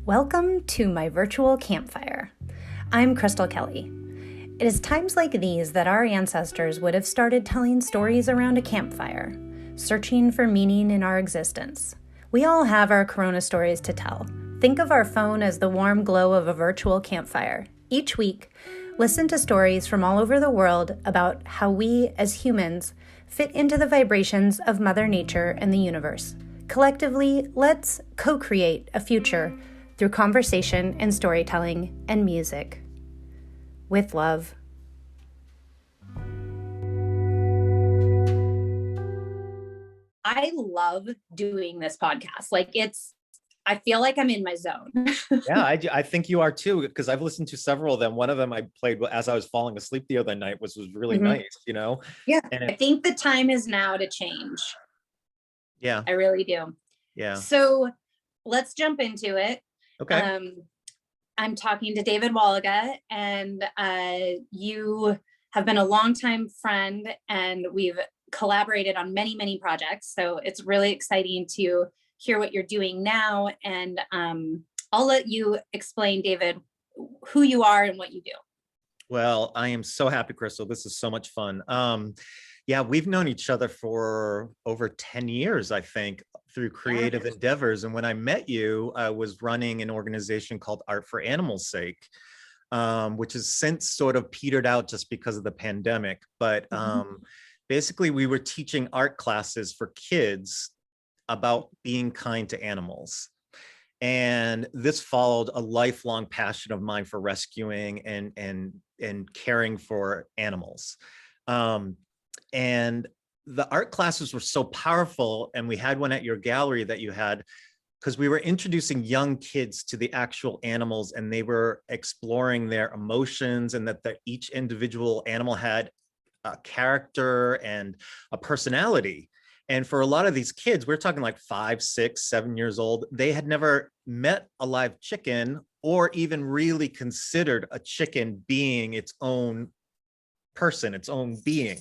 Welcome to my virtual campfire. I'm Crystal Kelly. It is times like these that our ancestors would have started telling stories around a campfire, searching for meaning in our existence. We all have our corona stories to tell. Think of our phone as the warm glow of a virtual campfire. Each week, listen to stories from all over the world about how we, as humans, fit into the vibrations of Mother Nature and the universe. Collectively, let's co-create a future through conversation and storytelling and music. With love. I love doing this podcast. I feel like I'm in my zone. Yeah, I think you are too, because I've listened to several of them. One of them I played as I was falling asleep the other night, was really nice, you know? Yeah, and I think the time is now to change. Yeah. I really do. Yeah. So let's jump into it. Okay. I'm talking to David Walega, and you have been a longtime friend, and we've collaborated on many, many projects. So it's really exciting to hear what you're doing now. And I'll let you explain, David, who you are and what you do. Well, I am so happy, Crystal. This is so much fun. Yeah, we've known each other for over 10 years, I think, through creative endeavors. And when I met you, I was running an organization called Art for Animals' Sake, which has since sort of petered out just because of the pandemic. But basically, we were teaching art classes for kids about being kind to animals. And this followed a lifelong passion of mine for rescuing and caring for animals. And the art classes were so powerful, and we had one at your gallery that you had, because we were introducing young kids to the actual animals, and they were exploring their emotions, and that each individual animal had a character and a personality. And for a lot of these kids, we're talking like 5, 6, 7 years old, they had never met a live chicken or even really considered a chicken being its own person, its own being.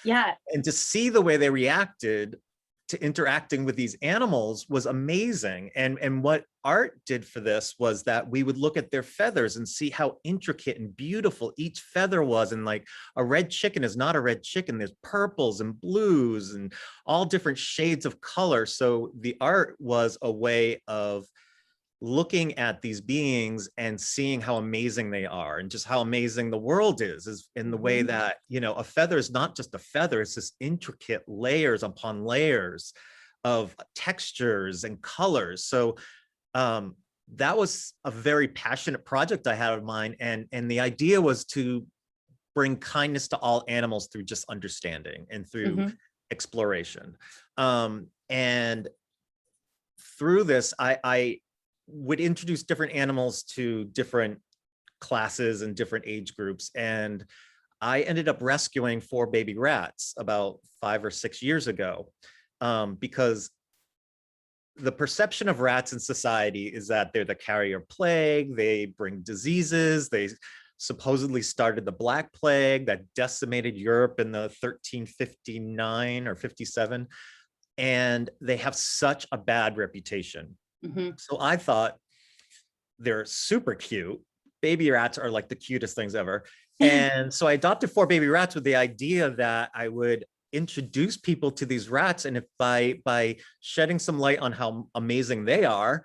Yeah. And to see the way they reacted to interacting with these animals was amazing. And what art did for this was that we would look at their feathers and see how intricate and beautiful each feather was. And like, a red chicken is not a red chicken. There's purples and blues and all different shades of color. So the art was a way of looking at these beings and seeing how amazing they are, and just how amazing the world is in the way that, you know, a feather is not just a feather, it's this intricate layers upon layers of textures and colors. So that was a very passionate project I had of mine. And the idea was to bring kindness to all animals through just understanding and through exploration. And through this, I would introduce different animals to different classes and different age groups. And I ended up rescuing 4 baby rats about 5 or 6 years ago, because the perception of rats in society is that they're the carrier plague, they bring diseases, they supposedly started the Black Plague that decimated Europe in the 1359 or 57. And they have such a bad reputation. So I thought, they're super cute. Baby rats are like the cutest things ever. And so I adopted 4 baby rats with the idea that I would introduce people to these rats. And if by shedding some light on how amazing they are,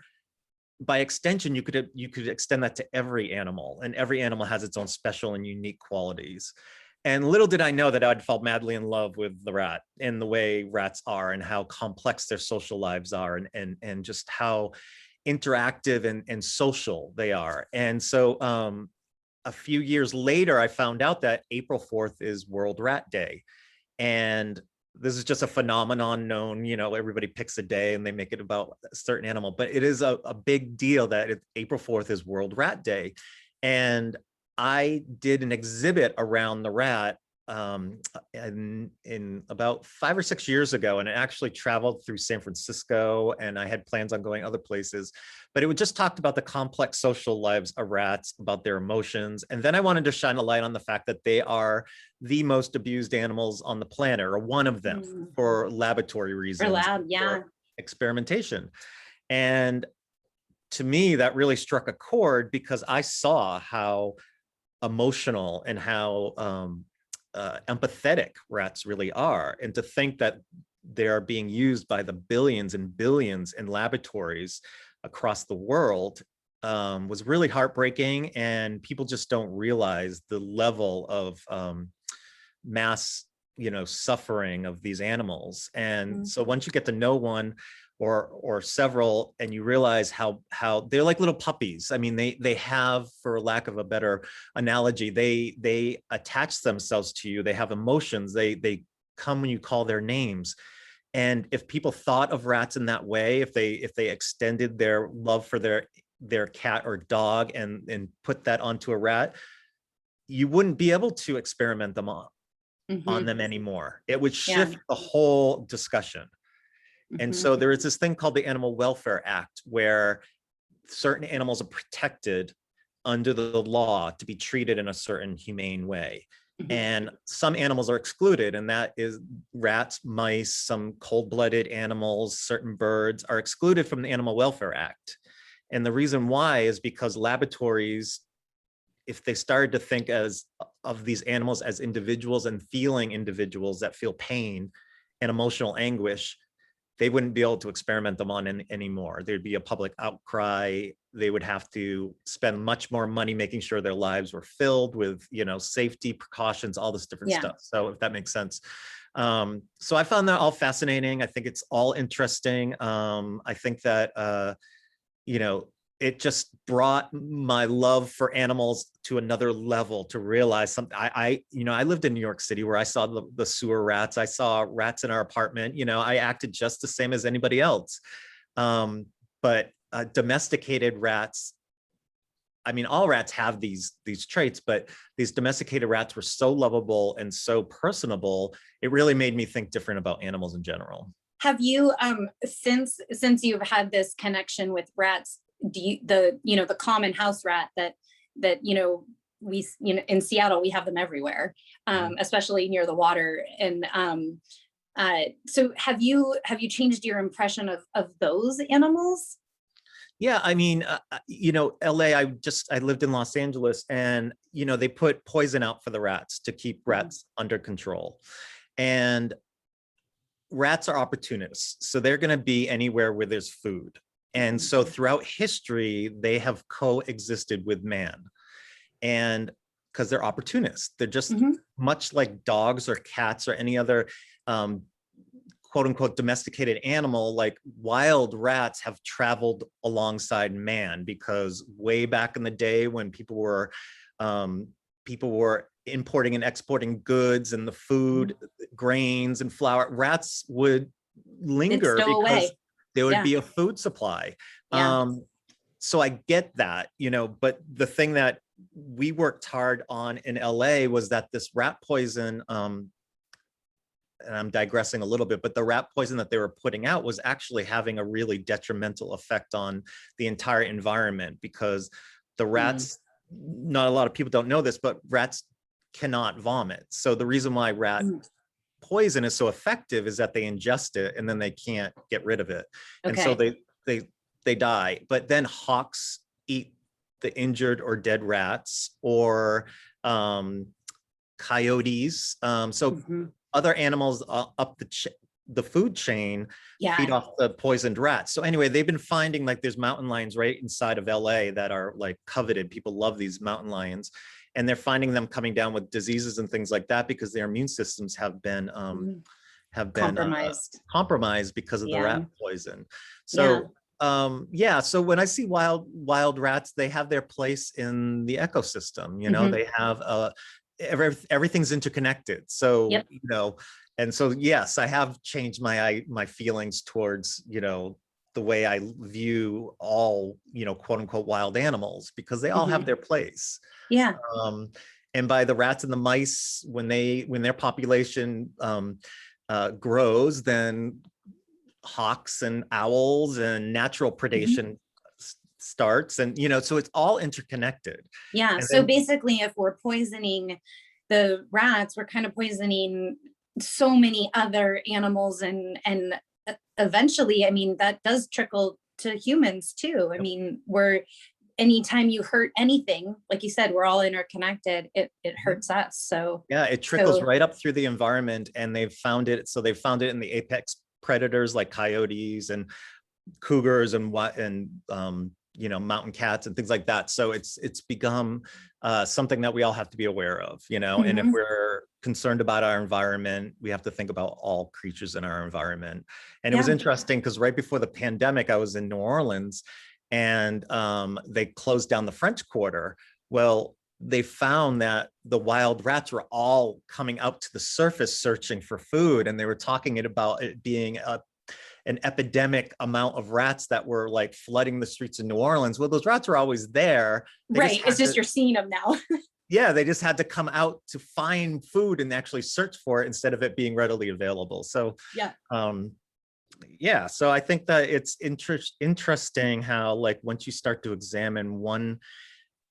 by extension, you could extend that to every animal, and every animal has its own special and unique qualities. And little did I know that I'd fall madly in love with the rat and the way rats are, and how complex their social lives are, and just how interactive and social they are. And so a few years later, I found out that April 4th is World Rat Day. And this is just a phenomenon known, you know, everybody picks a day and they make it about a certain animal, but it is a big deal that April 4th is World Rat Day. And I did an exhibit around the rat in about 5 or 6 years ago, and it actually traveled through San Francisco, and I had plans on going other places, but it would just talked about the complex social lives of rats, about their emotions. And then I wanted to shine a light on the fact that they are the most abused animals on the planet, or one of them, for laboratory reasons, for experimentation. And to me, that really struck a chord because I saw how emotional and how empathetic rats really are. And to think that they are being used by the billions and billions in laboratories across the world was really heartbreaking. And people just don't realize the level of mass, suffering of these animals. And so once you get to know one or several, and you realize how they're like little puppies. I mean, they have, for lack of a better analogy, they attach themselves to you. They have emotions. They come when you call their names. And if people thought of rats in that way, if they extended their love for their cat or dog and put that onto a rat, you wouldn't be able to experiment them on them anymore. It would shift the whole discussion. And so there is this thing called the Animal Welfare Act, where certain animals are protected under the law to be treated in a certain humane way. And some animals are excluded, and that is rats, mice, some cold-blooded animals, certain birds are excluded from the Animal Welfare Act. And the reason why is because laboratories, if they started to think of these animals as individuals and feeling individuals that feel pain and emotional anguish, they wouldn't be able to experiment them on anymore. There'd be a public outcry. They would have to spend much more money making sure their lives were filled with, safety precautions, all this different stuff. So if that makes sense. So I found that all fascinating. I think it's all interesting. I think that, it just brought my love for animals to another level, to realize something. I lived in New York City, where I saw the sewer rats. I saw rats in our apartment. I acted just the same as anybody else. But domesticated rats, I mean, all rats have these traits, but these domesticated rats were so lovable and so personable. It really made me think different about animals in general. Have you, since you've had this connection with rats, the common house rat that we, in Seattle, we have them everywhere, especially near the water. And so have you changed your impression of those animals? Yeah, I mean, LA, I lived in Los Angeles, and, they put poison out for the rats to keep rats under control. And rats are opportunists. So they're going to be anywhere where there's food. And so throughout history, they have coexisted with man. And because they're opportunists, they're just much like dogs or cats or any other quote unquote domesticated animal. Like, wild rats have traveled alongside man, because way back in the day, when people were importing and exporting goods and the food, grains and flour, rats would linger because there would be a food supply. So I get that, but the thing that we worked hard on in LA was that this rat poison, and I'm digressing a little bit, but the rat poison that they were putting out was actually having a really detrimental effect on the entire environment, because the rats, not a lot of people don't know this, but rats cannot vomit. So the reason why rat poison is so effective is that they ingest it and then they can't get rid of it. And so they die. But then hawks eat the injured or dead rats, or coyotes. Other animals up the food chain feed off the poisoned rats. So anyway, they've been finding, like, there's mountain lions right inside of LA that are like coveted. People love these mountain lions. And they're finding them coming down with diseases and things like that because their immune systems have been compromised because of the rat poison. So so when I see wild rats, they have their place in the ecosystem. They have everything's interconnected. So and so yes, I have changed my feelings towards the way I view all quote unquote wild animals, because they all have their place. And by the rats and the mice, when their population grows, then hawks and owls and natural predation starts, and so it's all interconnected. And so basically, if we're poisoning the rats, we're kind of poisoning so many other animals, and eventually, I mean, that does trickle to humans too. I mean, anytime you hurt anything, like you said, we're all interconnected, it hurts us. So yeah, it trickles right up through the environment, and they've found it. So they've found it in the apex predators like coyotes and cougars and you know, mountain cats and things like that. So it's become something that we all have to be aware of, you know. And if we're concerned about our environment, we have to think about all creatures in our environment. And it was interesting because right before the pandemic, I was in New Orleans, and they closed down the French Quarter. Well, they found that the wild rats were all coming out to the surface searching for food, and they were talking about it being an epidemic amount of rats that were like flooding the streets of New Orleans. Well, those rats are always there. It's just you're seeing them now. Yeah, they just had to come out to find food and actually search for it instead of it being readily available. So yeah, so I think that it's interesting how, like, once you start to examine one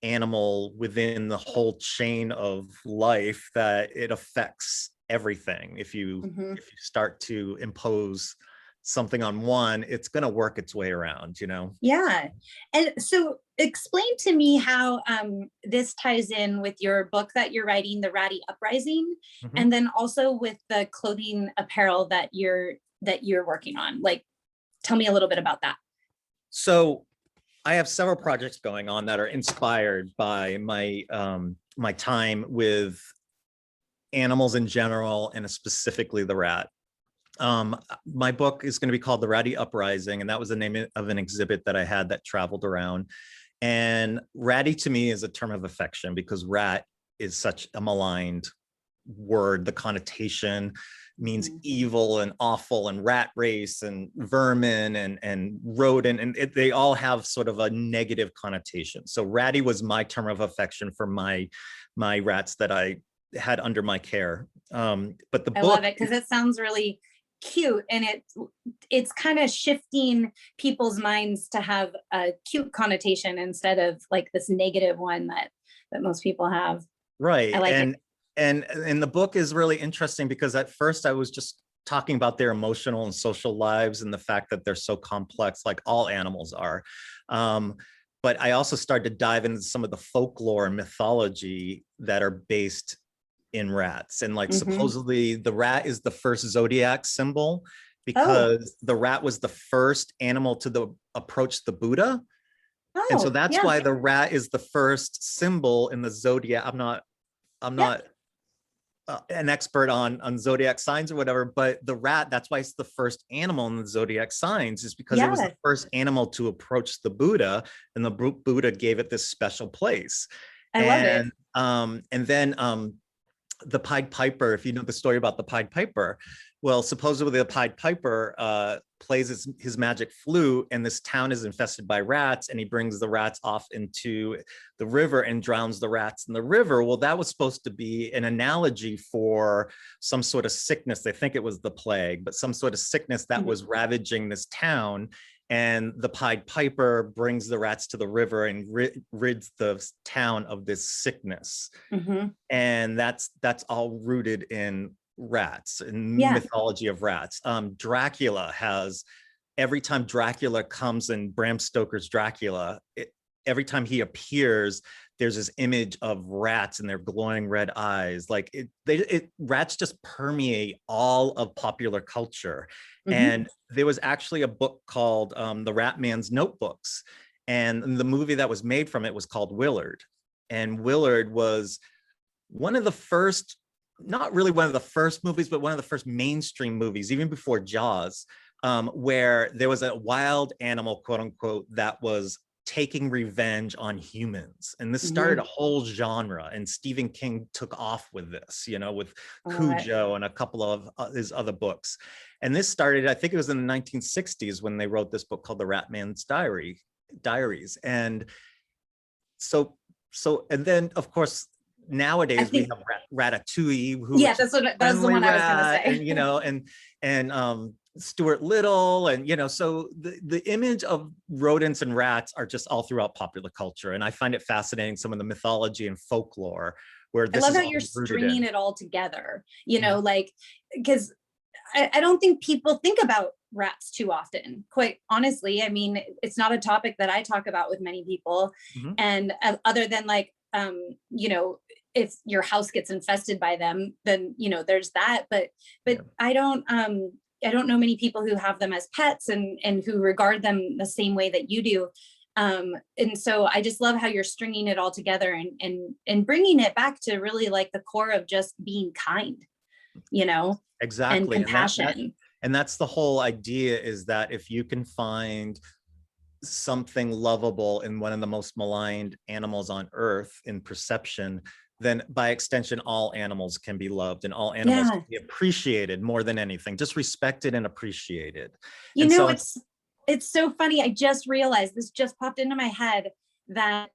animal within the whole chain of life, that it affects everything. If you start to impose something on one, it's going to work its way around, you know? Yeah. And so explain to me how this ties in with your book that you're writing, the Rattie Uprising, and then also with the clothing apparel that you're working on. Like, tell me a little bit about that. So I have several projects going on that are inspired by my my time with animals in general, and specifically the rat. My book is going to be called The Rattie Uprising, and that was the name of an exhibit that I had that traveled around. And ratty to me is a term of affection because rat is such a maligned word. The connotation means evil and awful, and rat race and vermin and rodent, and they all have sort of a negative connotation. So ratty was my term of affection for my rats that I had under my care. But the book, I love it because it sounds really cute, and it's kind of shifting people's minds to have a cute connotation instead of like this negative one that most people have. Right. I like it. And the book is really interesting because at first I was just talking about their emotional and social lives and the fact that they're so complex, like all animals are. But I also started to dive into some of the folklore and mythology that are based in rats. And like supposedly the rat is the first zodiac symbol because the rat was the first animal to approach the Buddha. And so that's why the rat is the first symbol in the zodiac. I'm not an expert on zodiac signs or whatever, but the rat, that's why it's the first animal in the zodiac signs, is because it was the first animal to approach the Buddha, and the Buddha gave it this special place. I love it. And then the Pied Piper, if you know the story about the Pied Piper, well, supposedly the Pied Piper plays his magic flute, and this town is infested by rats, and he brings the rats off into the river and drowns the rats in the river. Well, that was supposed to be an analogy for some sort of sickness. They think it was the plague, but some sort of sickness that was ravaging this town. And the Pied Piper brings the rats to the river and rids the town of this sickness. And that's all rooted in rats and mythology of rats. Dracula has, every time Dracula comes in Bram Stoker's Dracula, every time he appears, there's this image of rats and their glowing red eyes. Like rats just permeate all of popular culture. And there was actually a book called The Rat Man's Notebooks, and the movie that was made from it was called Willard. And Willard was one of the first, not really one of the first movies, but one of the first mainstream movies, even before Jaws, where there was a wild animal, quote unquote, that was taking revenge on humans. And this started a whole genre, and Stephen King took off with this, you know, with Cujo and a couple of his other books. And this started, I think it was in the 1960s when they wrote this book called The Rat Man's Diaries. And so, and then of course, nowadays we have Ratatouille, who that's the one I was gonna say. And you know, and Stuart Little, and you know, so the image of rodents and rats are just all throughout popular culture, and I find it fascinating, some of the mythology and folklore where this, I love how you're stringing it all together, you know, like, because I don't think people think about rats too often, quite honestly. I mean, it's not a topic that I talk about with many people. Mhm. And other than like, you know, if your house gets infested by them, then, you know, there's that. But Yeah. I don't know many people who have them as pets and who regard them the same way that you do. And so I just love how you're stringing it all together and bringing it back to really like the core of just being kind, you know, and Exactly. compassion. And that's the whole idea, is that if you can find something lovable in one of the most maligned animals on earth in perception, then by extension, all animals can be loved and all animals Yeah. can be appreciated more than anything, just respected and appreciated. You And know, so it's so funny. I just realized, this just popped into my head, that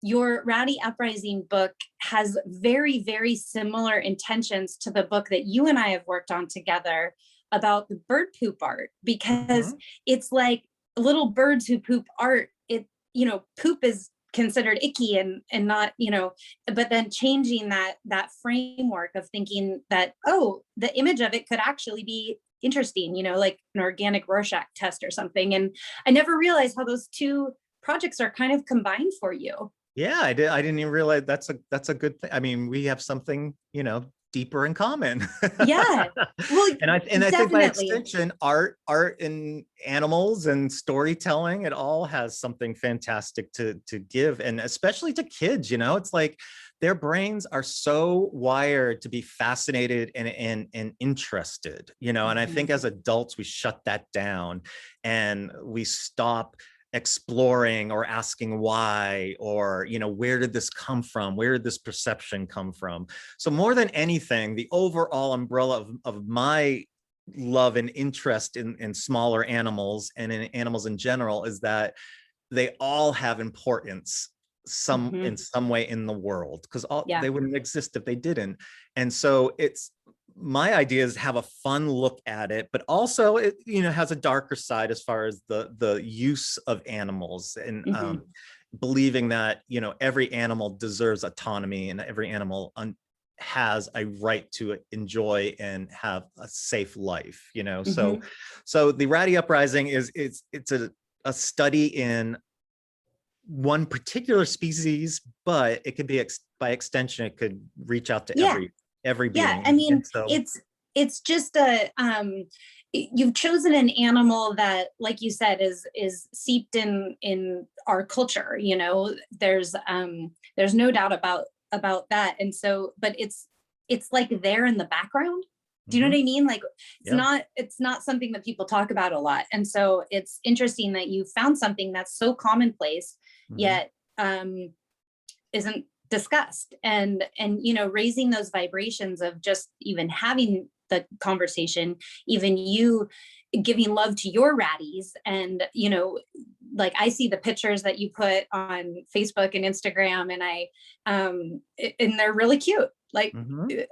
your Rattie Uprising book has very, very similar intentions to the book that you and I have worked on together about the bird poop art, because it's like little birds who poop art. It, you know, poop is considered icky and not, you know, but then changing that framework of thinking that, oh, the image of it could actually be interesting, you know, like an organic Rorschach test or something. And I never realized how those two projects are kind of combined for you. yeah, I didn't even realize that's a good thing. I mean, we have something, you know, deeper in common. Yeah. Well, And I think by definitely. extension, art and animals and storytelling, it all has something fantastic to give, and especially to kids, you know, it's like their brains are so wired to be fascinated and interested, you know, and I think as adults we shut that down and we stop exploring or asking why, or, you know, where did this come from, where did this perception come from. So more than anything, the overall umbrella of my love and interest in smaller animals and in animals in general is that they all have importance in some way in the world, because Yeah. they wouldn't exist if they didn't. And so it's my idea is have a fun look at it, but also it, you know, has a darker side as far as the use of animals, and believing that, you know, every animal deserves autonomy and every animal has a right to enjoy and have a safe life, you know. So the Rattie Uprising it's a study in one particular species, but it could be by extension, it could reach out to Yeah. every Yeah. being. I mean, And so it's just a you've chosen an animal that, like you said, is seeped in our culture, you know. There's no doubt about that. And so, but it's like there in the background. Do you know what I mean? Like yeah. it's not something that people talk about a lot. And so it's interesting that you found something that's so commonplace, yet isn't discussed. And you know, raising those vibrations of just even having the conversation, even you giving love to your ratties. And you know, like I see the pictures that you put on Facebook and Instagram, and and they're really cute. Like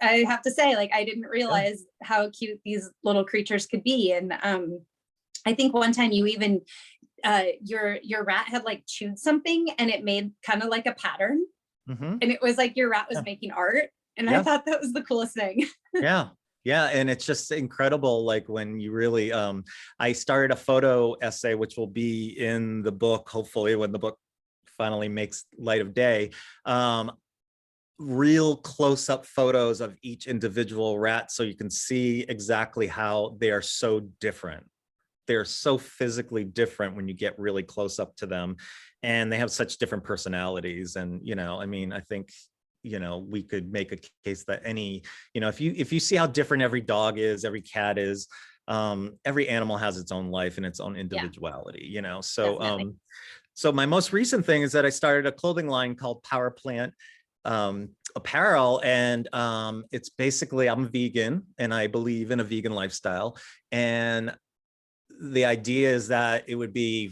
I have to say, like I didn't Yeah. realize how cute these little creatures could be. And I think one time you even your rat had like chewed something and it made kind of like a pattern, and it was like your rat was making art, and I Yeah. thought that was the coolest thing. Yeah. Yeah. And it's just incredible. Like when you really, I started a photo essay, which will be in the book, hopefully when the book finally makes light of day, real close-up photos of each individual rat. So you can see exactly how they are so different. They're so physically different when you get really close up to them, and they have such different personalities. And, you know, I mean, I think, you know, we could make a case that any, you know, if you see how different every dog is, every cat is, every animal has its own life and its own individuality, you know. So so my most recent thing is that I started a clothing line called Power Plant apparel, and it's basically, I'm vegan and I believe in a vegan lifestyle, and the idea is that it would be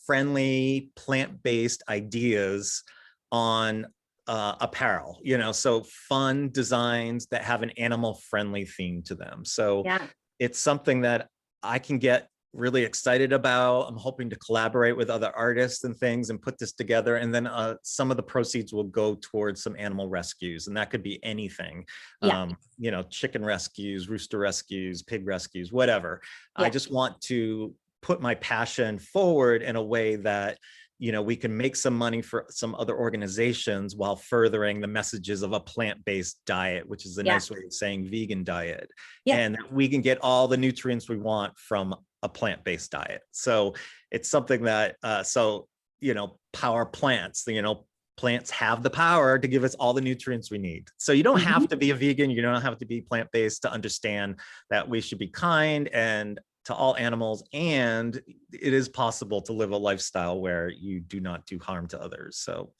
friendly plant-based ideas on apparel, you know, so fun designs that have an animal friendly theme to them. So Yeah. it's something that I can get really excited about. I'm hoping to collaborate with other artists and things and put this together. And then some of the proceeds will go towards some animal rescues. And that could be anything, Yeah. you know, chicken rescues, rooster rescues, pig rescues, whatever. Yeah. I just want to put my passion forward in a way that, you know, we can make some money for some other organizations while furthering the messages of a plant-based diet, which is a nice way of saying vegan diet. Yeah. And we can get all the nutrients we want from a plant-based diet. So it's something that, so, you know, power plants, you know, plants have the power to give us all the nutrients we need. So you don't have to be a vegan, you don't have to be plant-based to understand that we should be kind and to all animals, and it is possible to live a lifestyle where you do not do harm to others. So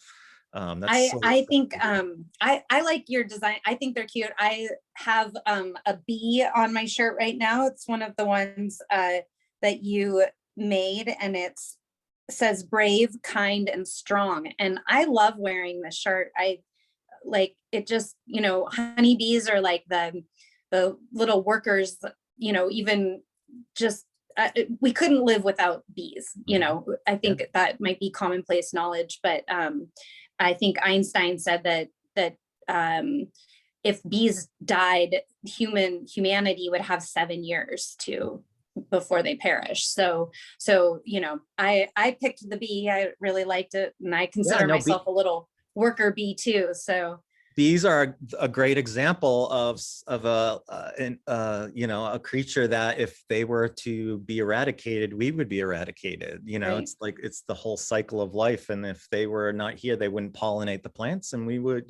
that's I think I like your design. I think they're cute. I have a bee on my shirt right now. It's one of the ones that you made, and it says brave, kind, and strong. And I love wearing this shirt. I like it. Just, you know, honeybees are like the little workers, you know, even just we couldn't live without bees, you know. I think that might be commonplace knowledge, but I think Einstein said that if bees died, humanity would have 7 years before they perish. So you know, I picked the bee. I really liked it, and I consider myself a little worker bee too. So bees are a great example of a you know, a creature that if they were to be eradicated, we would be eradicated. You know, it's like, it's the whole cycle of life. And if they were not here, they wouldn't pollinate the plants, and we would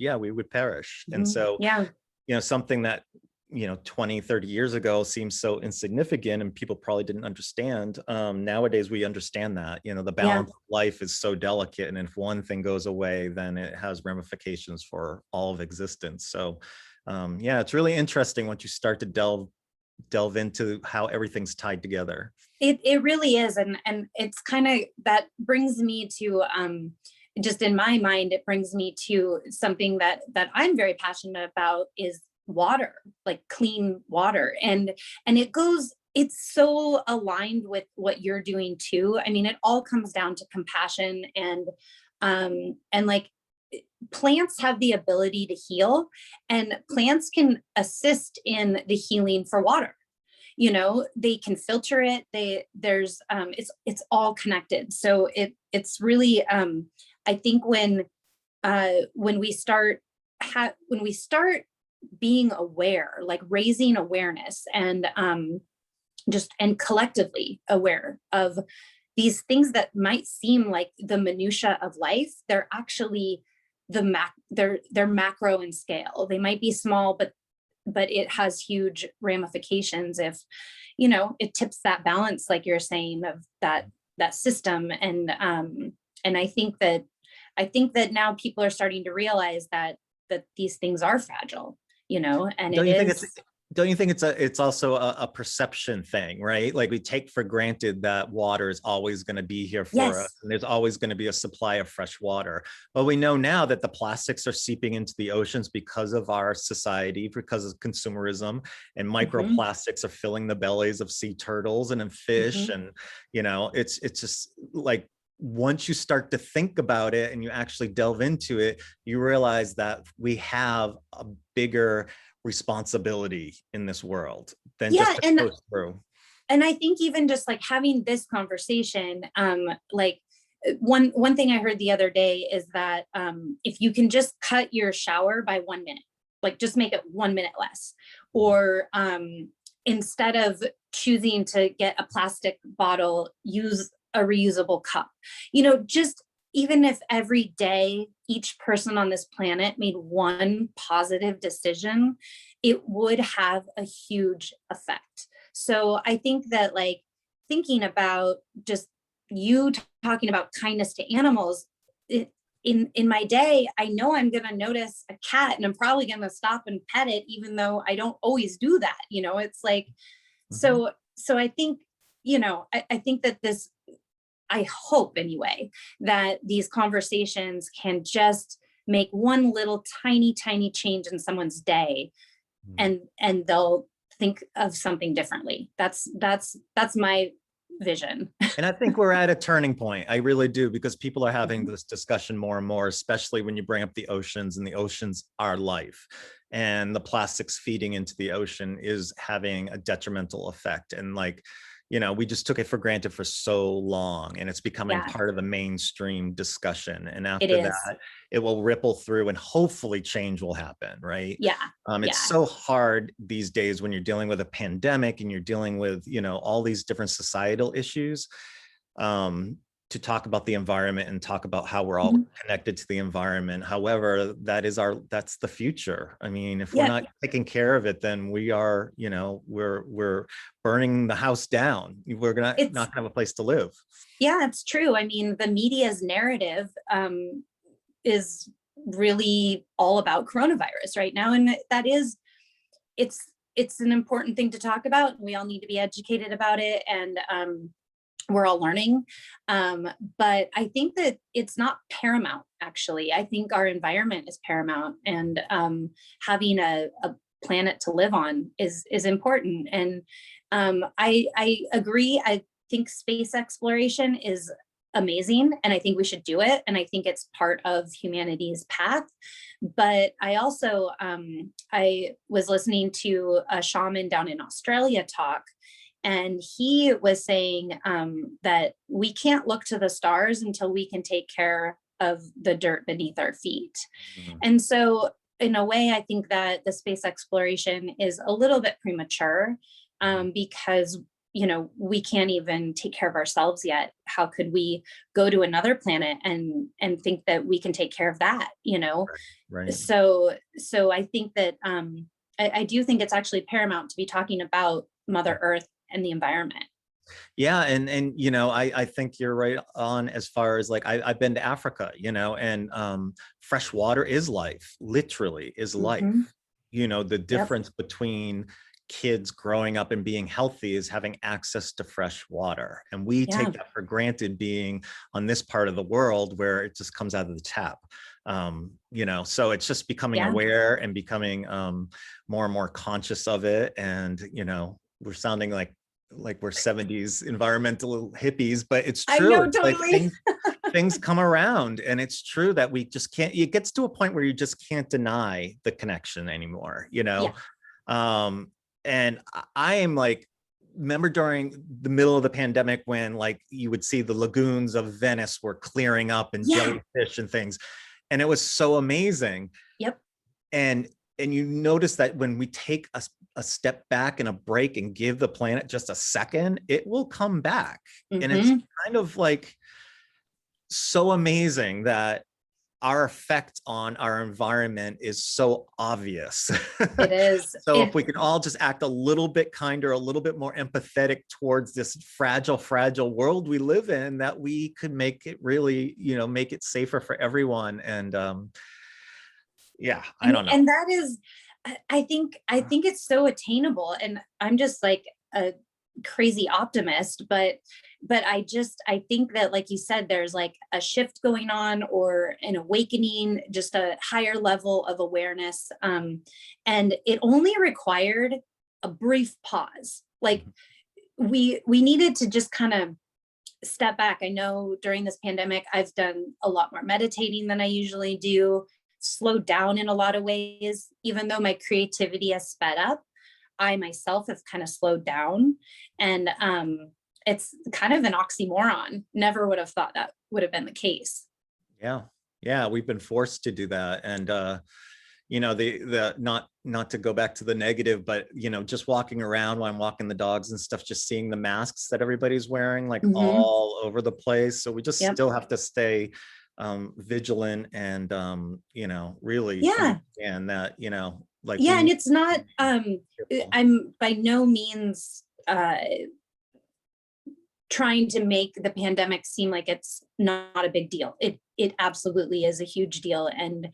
perish. And so, you know, something that, you know, 20, 30 years ago seems so insignificant and people probably didn't understand. Nowadays, we understand that, you know, the balance of life is so delicate. And if one thing goes away, then it has ramifications for all of existence. So yeah, it's really interesting once you start to delve into how everything's tied together. It really is. And it's kind of, that brings me to, just in my mind, it brings me to something that I'm very passionate about, is water, like clean water. And it's so aligned with what you're doing too. I mean, it all comes down to compassion, and like, plants have the ability to heal, and plants can assist in the healing for water. You know, they can filter it. It's all connected. So it's really, I think when we start being aware, like raising awareness, and and collectively aware of these things that might seem like the minutia of life, they're actually they're macro in scale. They might be small, but it has huge ramifications if, you know, it tips that balance, like you're saying, of that system. And I think that now people are starting to realize that these things are fragile, you know. And don't you think it's also a perception thing, right? Like, we take for granted that water is always going to be here for us, and there's always going to be a supply of fresh water. But we know now that the plastics are seeping into the oceans because of our society, because of consumerism, and microplastics are filling the bellies of sea turtles and in fish. And, you know, it's just like, once you start to think about it and you actually delve into it, you realize that we have a bigger responsibility in this world than just to push through. And I think even just like having this conversation, like one thing I heard the other day is that if you can just cut your shower by 1 minute, like just make it 1 minute less, or instead of choosing to get a plastic bottle, use a reusable cup. You know, just even if every day each person on this planet made one positive decision, it would have a huge effect. So I think that, like, thinking about just you talking about kindness to animals, in my day, I know I'm going to notice a cat and I'm probably going to stop and pet it, even though I don't always do that. You know, it's like, so I think, you know, I think that I hope anyway, that these conversations can just make one little tiny change in someone's day, and they'll think of something differently. That's my vision. And I think we're at a turning point. I really do, because people are having this discussion more and more, especially when you bring up the oceans, and the oceans are life. And the plastics feeding into the ocean is having a detrimental effect. And like, you know, we just took it for granted for so long, and it's becoming part of the mainstream discussion. And after that, it will ripple through, and hopefully change will happen, right? Yeah. It's so hard these days when you're dealing with a pandemic and you're dealing with, you know, all these different societal issues, to talk about the environment and talk about how we're all connected to the environment. However, that's the future. I mean, if we're not taking care of it, then we are, you know, we're burning the house down. We're not gonna have a place to live. Yeah, it's true. I mean, the media's narrative is really all about coronavirus right now. And that is, it's an important thing to talk about. We all need to be educated about it. And we're all learning. But I think that it's not paramount, actually. I think our environment is paramount, and having a planet to live on is important. And I agree. I think space exploration is amazing, and I think we should do it. And I think it's part of humanity's path. But I also, I was listening to a shaman down in Australia talk, and he was saying that we can't look to the stars until we can take care of the dirt beneath our feet. And so in a way, I think that the space exploration is a little bit premature, because, you know, we can't even take care of ourselves yet. How could we go to another planet and think that we can take care of that, you know? Right. So I think that I do think it's actually paramount to be talking about Mother Earth and the environment. Yeah. And, you know, I think you're right on, as far as like, I've been to Africa, you know, and fresh water is life, literally is life. You know, the difference between kids growing up and being healthy is having access to fresh water. And we take that for granted, being on this part of the world where it just comes out of the tap. You know, so it's just becoming aware and becoming more and more conscious of it. And, you know, we're sounding like we're 70s environmental hippies, but it's true. I know, it's totally. Like things come around, and it's true that we just can't, it gets to a point where you just can't deny the connection anymore, you know? And I am like, remember during the middle of the pandemic when like you would see the lagoons of Venice were clearing up, and jellyfish and things, and it was so amazing. And you notice that when we take a step back and a break and give the planet just a second, it will come back. And it's kind of like so amazing that our effect on our environment is so obvious. It is. So if we can all just act a little bit kinder, a little bit more empathetic towards this fragile world we live in, that we could make it really, you know, make it safer for everyone. And I don't know. And that is, I think it's so attainable. And I'm just like a crazy optimist, but I think that, like you said, there's like a shift going on, or an awakening, just a higher level of awareness. And it only required a brief pause. Like we needed to just kind of step back. I know during this pandemic, I've done a lot more meditating than I usually do, slowed down in a lot of ways. Even though my creativity has sped up, I myself have kind of slowed down. And it's kind of an oxymoron. Never would have thought that would have been the case. Yeah, we've been forced to do that. And you know, the not to go back to the negative, but you know, just walking around while I'm walking the dogs and stuff, just seeing the masks that everybody's wearing like all over the place. So we just still have to stay vigilant and you know, really understand that, you know, like and it's not I'm by no means trying to make the pandemic seem like it's not a big deal. It absolutely is a huge deal. And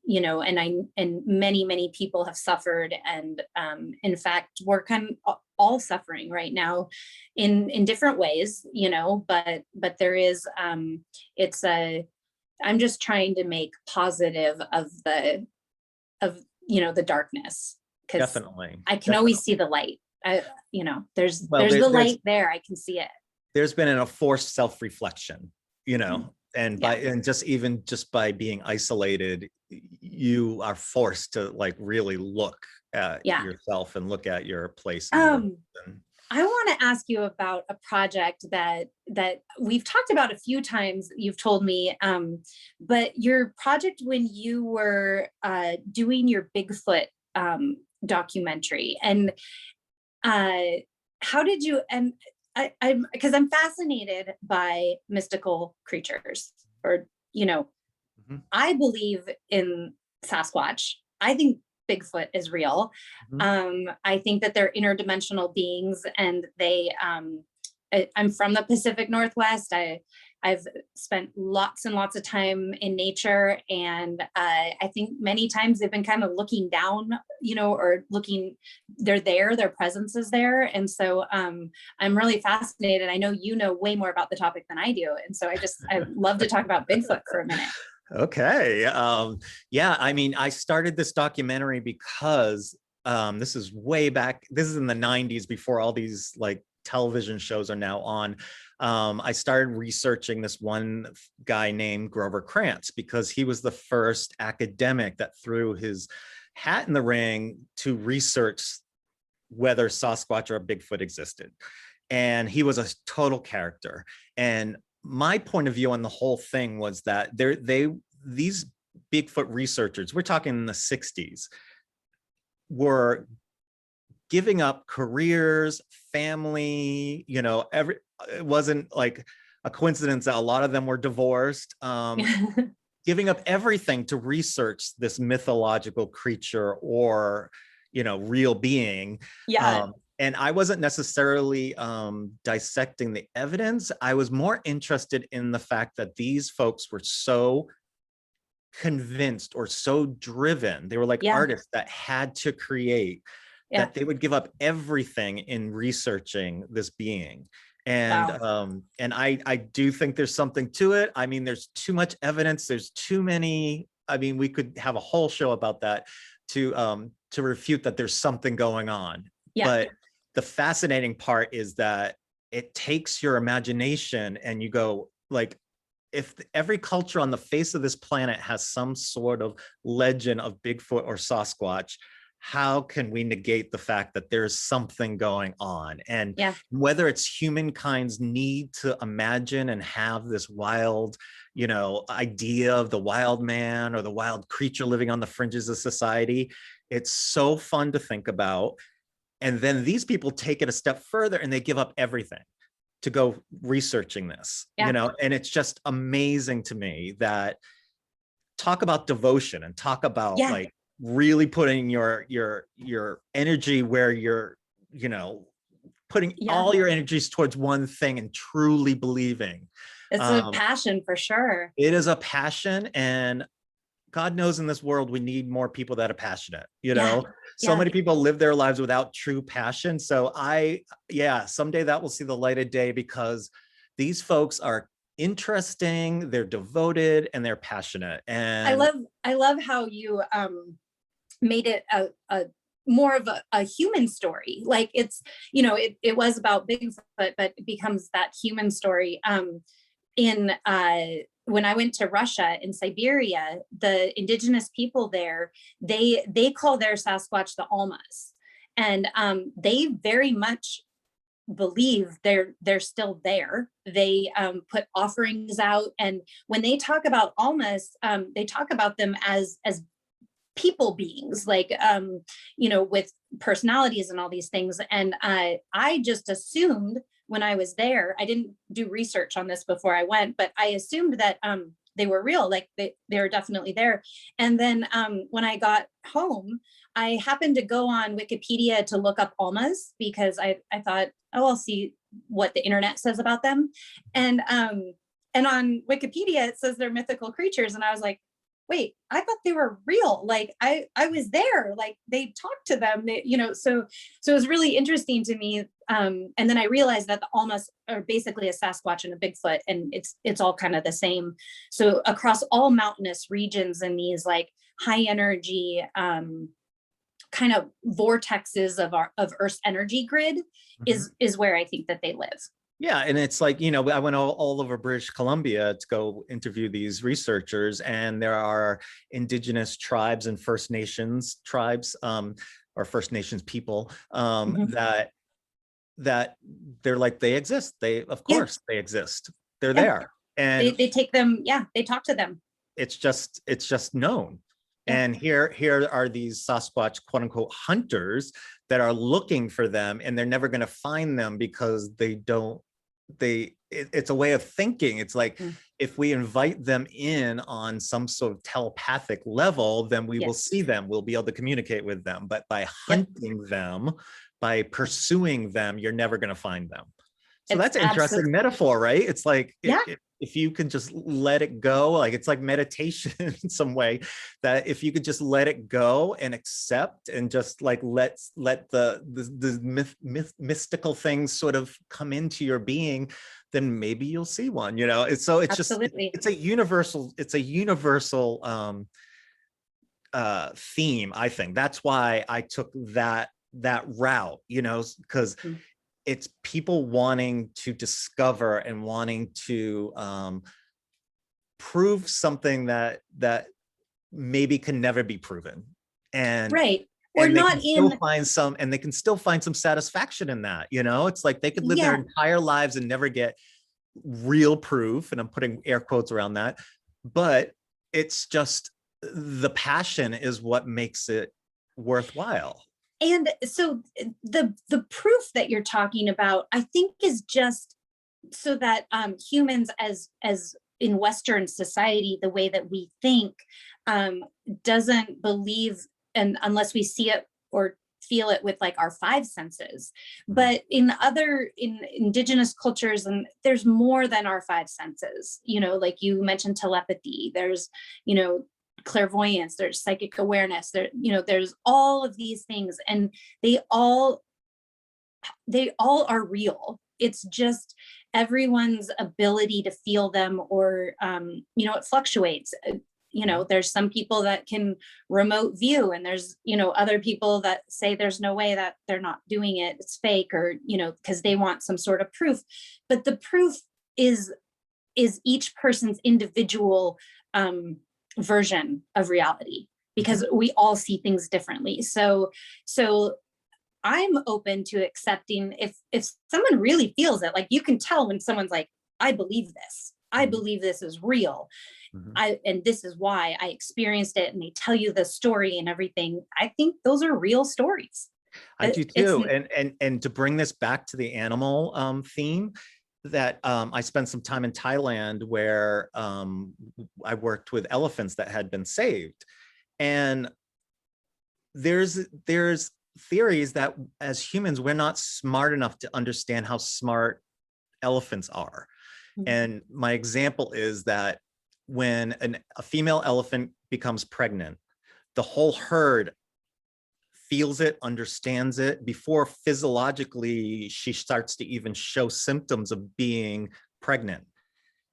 you know, and many people have suffered, and in fact we're kind of all suffering right now in different ways, you know, but there is it's I'm just trying to make positive of you know, the darkness, because definitely I can always see the light. Well, there's the light there. I can see it. There's been a forced self-reflection, Mhm. and Yeah. just by being isolated, you are forced to like really look at Yeah. yourself and look at your place in the world. I want to ask you about a project that we've talked about a few times. You've told me, but your project when you were doing your Bigfoot documentary, and how did you? And I'm fascinated by mystical creatures, or Mhm. I believe in Sasquatch. I think Bigfoot is real. I think that they're interdimensional beings, and I'm from the Pacific Northwest. I've spent lots and lots of time in nature, and I think many times they've been kind of looking down, or looking. They're there. Their presence is there, and so I'm really fascinated. I know you know way more about the topic than I do, and so I love to talk about Bigfoot for a minute. Okay. Yeah, I mean, I started this documentary because this is way back. This is in the 90s, before all these like television shows are now on. I started researching this one guy named Grover Krantz because he was the first academic that threw his hat in the ring to research whether Sasquatch or Bigfoot existed. And he was a total character. And my point of view on the whole thing was that these Bigfoot researchers, we're talking in the 60s, were giving up careers, family, it wasn't like a coincidence that a lot of them were divorced, giving up everything to research this mythological creature or, real being. Yeah. And I wasn't necessarily dissecting the evidence. I was more interested in the fact that these folks were so convinced or so driven. They were like artists that had to create, that they would give up everything in researching this being. And I do think there's something to it. I mean, there's too much evidence. There's too many. I mean, we could have a whole show about that to refute that there's something going on. But the fascinating part is that it takes your imagination, and you go like, if every culture on the face of this planet has some sort of legend of Bigfoot or Sasquatch, how can we negate the fact that there's something going on? And whether it's humankind's need to imagine and have this wild, idea of the wild man or the wild creature living on the fringes of society, it's so fun to think about. And then these people take it a step further and they give up everything to go researching this, and it's just amazing to me. That talk about devotion and talk about like really putting your energy where you're, putting all your energies towards one thing and truly believing. It's a passion for sure. It is a passion, and God knows in this world, we need more people that are passionate, so many people live their lives without true passion. So someday that will see the light of day, because these folks are interesting, they're devoted, and they're passionate. And I love how you made it a more of a human story. Like it's, it was about Bigfoot, but it becomes that human story. When I went to Russia, in Siberia, the indigenous people there, they call their Sasquatch the Almas, and they very much believe they're still there. They put offerings out, and when they talk about Almas, they talk about them as people beings, like with personalities and all these things. And I just assumed, when I was there, I didn't do research on this before I went, but I assumed that they were real, like they were definitely there. And then when I got home, I happened to go on Wikipedia to look up Almas, because I thought, oh, I'll see what the internet says about them. And on Wikipedia, it says they're mythical creatures. And I was like, wait, I thought they were real. Like I was there, like they talked to them, so it was really interesting to me. And then I realized that the Almas are basically a Sasquatch and a Bigfoot, and it's all kind of the same. So across all mountainous regions and these like high energy kind of vortexes of Earth's energy grid is where I think that they live. Yeah, and it's like, you know, I went all over British Columbia to go interview these researchers, and there are indigenous tribes and First Nations tribes, or First Nations people, that they're like, they exist. Of course they exist. They're there, and they take them. Yeah, they talk to them. It's just known. And here are these Sasquatch, quote unquote, hunters that are looking for them, and they're never going to find them because it's a way of thinking. It's like, if we invite them in on some sort of telepathic level, then we will see them, we'll be able to communicate with them. But by hunting them, by pursuing them, you're never going to find them. So that's an interesting metaphor, right? It's like, if you can just let it go, like it's like meditation in some way, that if you could just let it go and accept and just like let the mystical things sort of come into your being, then maybe you'll see one, you know. It's it's a universal theme. I think that's why I took that route, you know, because it's people wanting to discover and wanting to prove something that maybe can never be proven, and or not they can still find some satisfaction in that, you know. It's like they could live their entire lives and never get real proof, and I'm putting air quotes around that, but it's just the passion is what makes it worthwhile. And so the proof that you're talking about, I think, is just so that humans as in Western society, the way that we think, doesn't believe, and unless we see it or feel it with like our five senses. But in indigenous cultures, and there's more than our five senses, you know, like you mentioned telepathy, there's, you know, clairvoyance, there's psychic awareness, there, you know, there's all of these things, and they all are real. It's just everyone's ability to feel them, or you know, it fluctuates. You know, there's some people that can remote view, and there's, you know, other people that say there's no way, that they're not doing it, it's fake, or, you know, because they want some sort of proof. But the proof is each person's individual version of reality, because we all see things differently. So I'm open to accepting if someone really feels it. Like, you can tell when someone's like, I believe this is real, and this is why I experienced it, and they tell you the story and everything. I think those are real stories. I do too. And to bring this back to the animal theme, that I spent some time in Thailand where I worked with elephants that had been saved. And there's theories that as humans, we're not smart enough to understand how smart elephants are. And my example is that when a female elephant becomes pregnant, the whole herd feels it, understands it before physiologically she starts to even show symptoms of being pregnant.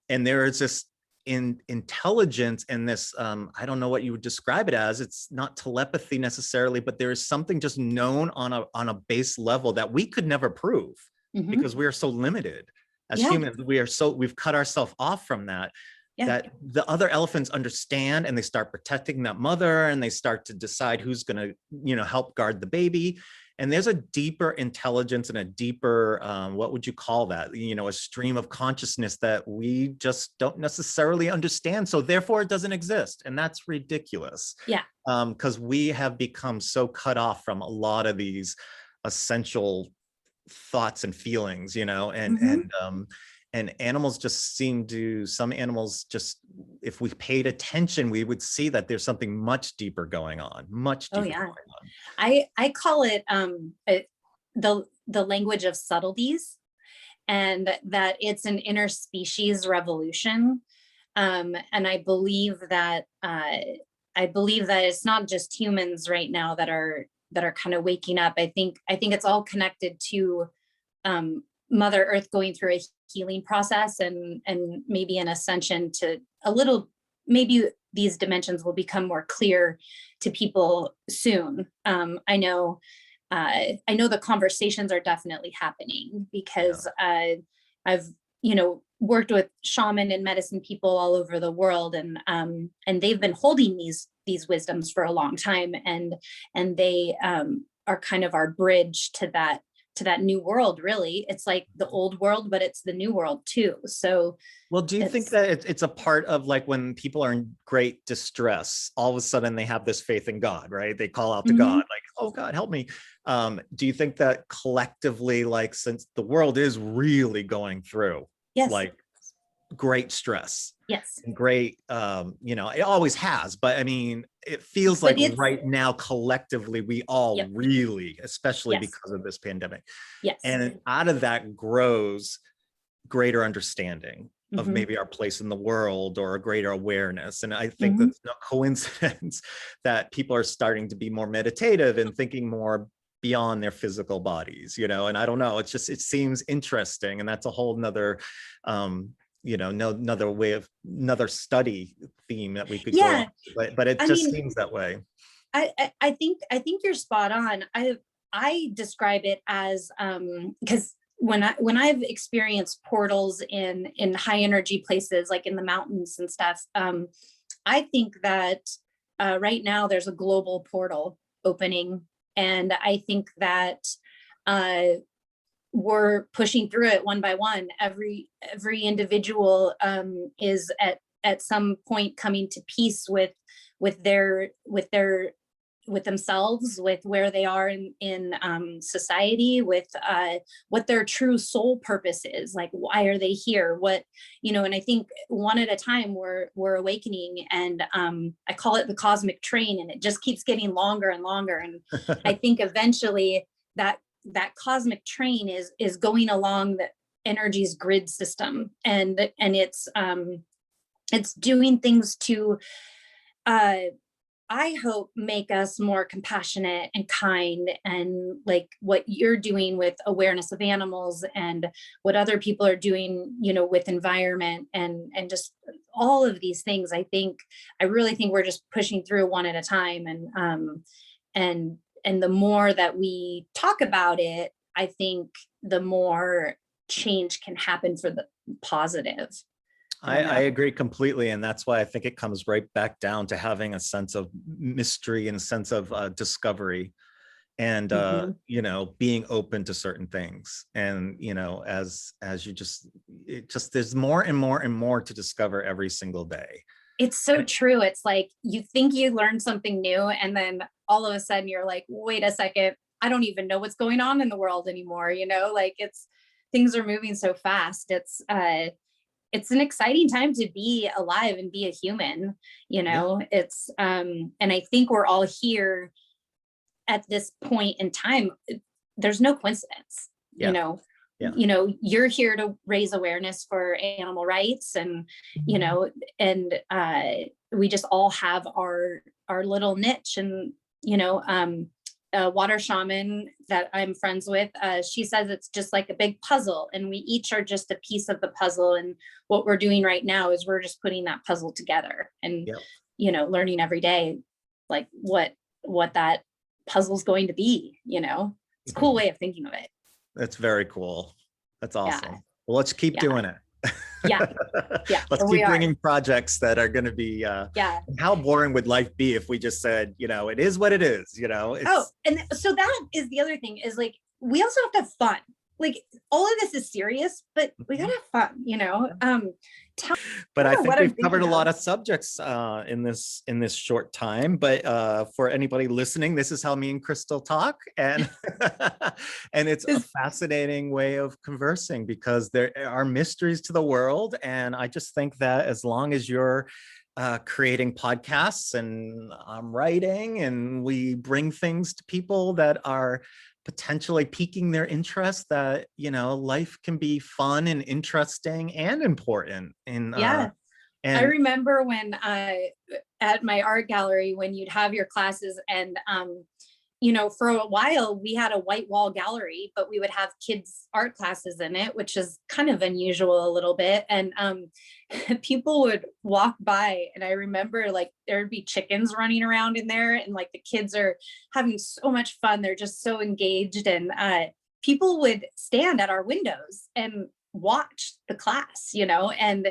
And there is this intelligence and this, I don't know what you would describe it as. It's not telepathy necessarily, but there is something just known on a base level that we could never prove because we are so limited as humans. We've cut ourselves off from that. That the other elephants understand, and they start protecting that mother, and they start to decide who's going to, you know, help guard the baby. And there's a deeper intelligence and a deeper, what would you call that? You know, a stream of consciousness that we just don't necessarily understand. So therefore it doesn't exist. And that's ridiculous. Because we have become so cut off from a lot of these essential thoughts and feelings, you know, and animals just seem to, some animals just, if we paid attention, we would see that there's something much deeper going on, going on. I call it the language of subtleties, and that it's an interspecies revolution. And I believe that it's not just humans right now that are kind of waking up. I think it's all connected to Mother Earth going through a healing process, and maybe an ascension to a little, maybe these dimensions will become more clear to people soon. I know the conversations are definitely happening because I've, worked with shaman and medicine people all over the world, and they've been holding these wisdoms for a long time, and they are kind of our bridge to that new world. Really, it's like the old world, but it's the new world too. So, well, do you think that it's a part of like when people are in great distress, all of a sudden they have this faith in God, right? They call out to God, like, oh God, help me. Do you think that collectively, like, since the world is really going through like great stress, and great, it always has, but I mean, it feels like right now collectively we all really, especially because of this pandemic, and out of that grows greater understanding of maybe our place in the world, or a greater awareness. And I think that's no coincidence that people are starting to be more meditative and thinking more beyond their physical bodies, and I don't know, it seems interesting. And that's a whole nother another study theme that we could go on, but it seems that way. I think you're spot on. I describe it as because when I've experienced portals in high energy places, like in the mountains and stuff, I think that right now there's a global portal opening, and I think that we're pushing through it one by one. Every individual is at some point coming to peace with themselves, with where they are in society, with what their true soul purpose is. Like, why are they here? What, and I think one at a time we're awakening, and I call it the cosmic train, and it just keeps getting longer and longer. And I think eventually that cosmic train is going along the energy's grid system, and it's doing things to I hope make us more compassionate and kind, and like what you're doing with awareness of animals, and what other people are doing, with environment, and just all of these things. I really think we're just pushing through one at a time, and the more that we talk about it, I think the more change can happen for the positive. I agree completely. And that's why I think it comes right back down to having a sense of mystery and a sense of discovery, and, being open to certain things. And, as you there's more and more and more to discover every single day. It's so true. It's like you think you learned something new, and then all of a sudden you're like, wait a second, I don't even know what's going on in the world anymore. Like things are moving so fast. It's an exciting time to be alive and be a human. It's and I think we're all here at this point in time. There's no coincidence. You're here to raise awareness for animal rights, and and we just all have our little niche. And a water shaman that I'm friends with, she says it's just like a big puzzle, and we each are just a piece of the puzzle. And what we're doing right now is we're just putting that puzzle together, and learning every day, like what that puzzle's going to be. It's a cool way of thinking of it. That's very cool. That's awesome. Well, let's keep doing it. Let's keep bringing projects that are going to be how boring would life be if we just said, it is what it is, and so that is the other thing, is like we also have to have fun. Like, all of this is serious, but we gotta have fun. But I think we've covered a lot of subjects in this short time. But for anybody listening, this is how me and Crystal talk, and and it's a fascinating way of conversing, because there are mysteries to the world. And I just think that as long as you're creating podcasts and I'm writing, and we bring things to people that are potentially piquing their interest, that life can be fun and interesting and important. And and I remember when at my art gallery, when you'd have your classes, and for a while we had a white wall gallery, but we would have kids art classes in it, which is kind of unusual a little bit. And people would walk by, and I remember like there'd be chickens running around in there, and like the kids are having so much fun. They're just so engaged, and people would stand at our windows and watch the class, and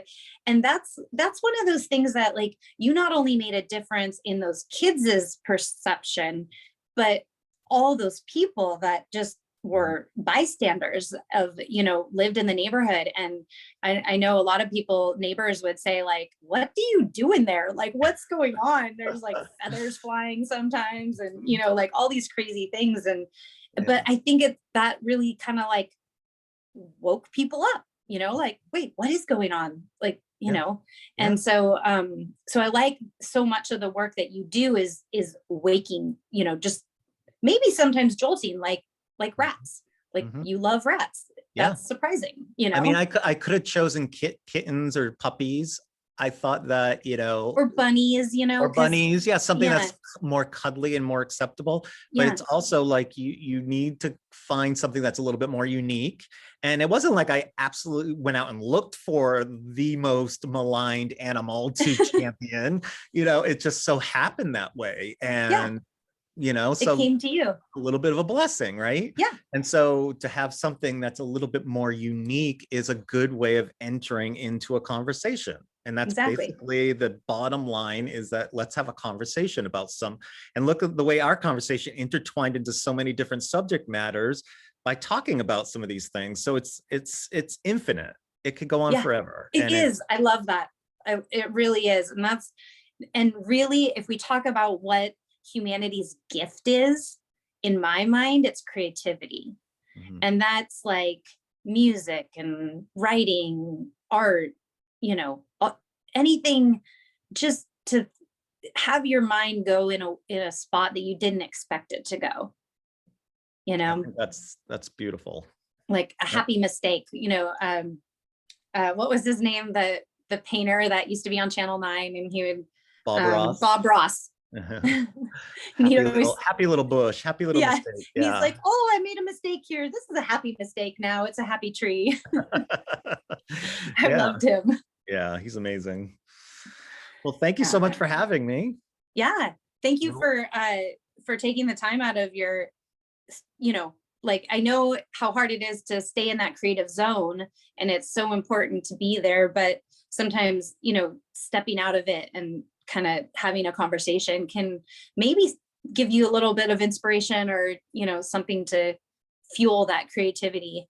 that's one of those things that like you not only made a difference in those kids' perception, but all those people that just were bystanders of, lived in the neighborhood. And I know a lot of neighbors would say like, what do you do in there? Like, what's going on? There's like feathers flying sometimes, and, like all these crazy things. And, but I think that really kind of like woke people up, like, wait, what is going on? Like, and so I like so much of the work that you do is waking, just maybe sometimes jolting, like rats, like you love rats. That's surprising, I mean, I could have chosen kittens or puppies. I thought that, or bunnies, or bunnies. Yeah. Something that's more cuddly and more acceptable, but it's also like you need to find something that's a little bit more unique. And it wasn't like I absolutely went out and looked for the most maligned animal to champion, it just so happened that way. And, so it came to you. A little bit of a blessing, right? Yeah. And so to have something that's a little bit more unique is a good way of entering into a conversation. And that's basically the bottom line, is that let's have a conversation about and look at the way our conversation intertwined into so many different subject matters by talking about some of these things. So it's infinite. It could go on forever. It is. I love that. It really is. And really, if we talk about what humanity's gift is, in my mind, it's creativity. And that's like music and writing, art, anything, just to have your mind go in a spot that you didn't expect it to go. I think that's beautiful. Like a happy mistake. What was his name? The painter that used to be on Channel 9, and he would Bob Ross. Happy little bush, happy little mistake. He's like, oh, I made a mistake here. This is a happy mistake now. It's a happy tree. I loved him. Yeah, he's amazing. Well, thank you so much for having me. Yeah. Thank you for taking the time out of your, like, I know how hard it is to stay in that creative zone, and it's so important to be there, but sometimes, stepping out of it and kind of having a conversation can maybe give you a little bit of inspiration, or, something to fuel that creativity.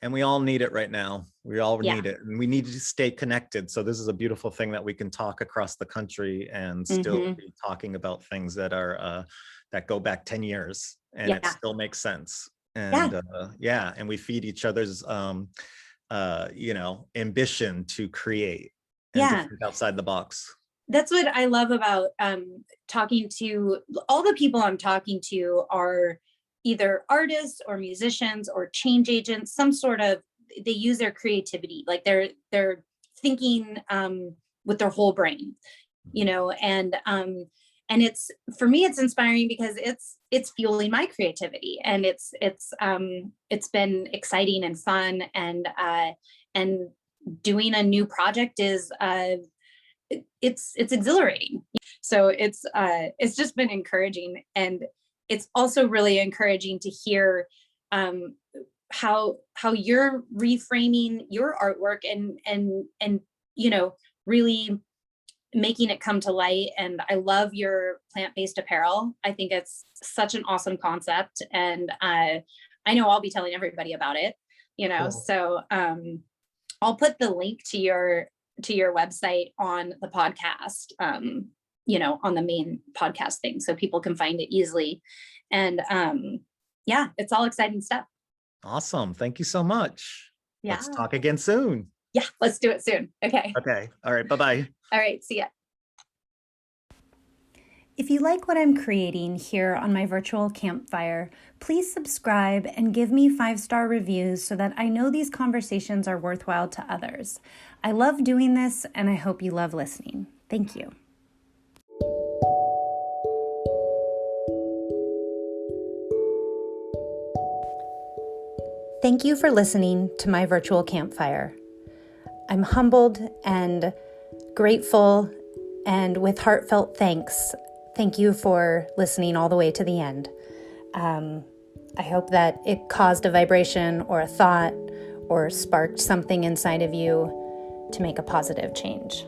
And we all need it right now. We all need it, and we need to stay connected. So this is a beautiful thing that we can talk across the country and still be talking about things that are that go back 10 years and it still makes sense. And and we feed each other's ambition to create and to think outside the box. That's what I love about talking to all the people I'm talking to are either artists or musicians or change agents, they use their creativity, like they're thinking with their whole brain, and it's, for me, it's inspiring because it's fueling my creativity, and it's been exciting and fun, and doing a new project is it's exhilarating. So it's just been encouraging, and it's also really encouraging to hear how you're reframing your artwork and really making it come to light. And I love your plant-based apparel. I think it's such an awesome concept, and I know I'll be telling everybody about it. Cool. So I'll put the link to your website on the podcast, on the main podcast thing, so people can find it easily. And it's all exciting stuff. Awesome. Thank you so much. Yeah. Let's talk again soon. Yeah, let's do it soon. Okay. All right. Bye-bye. All right. See ya. If you like what I'm creating here on my virtual campfire, please subscribe and give me 5-star reviews so that I know these conversations are worthwhile to others. I love doing this, and I hope you love listening. Thank you. Thank you for listening to my virtual campfire. I'm humbled and grateful, and with heartfelt thanks, thank you for listening all the way to the end. I hope that it caused a vibration or a thought or sparked something inside of you to make a positive change.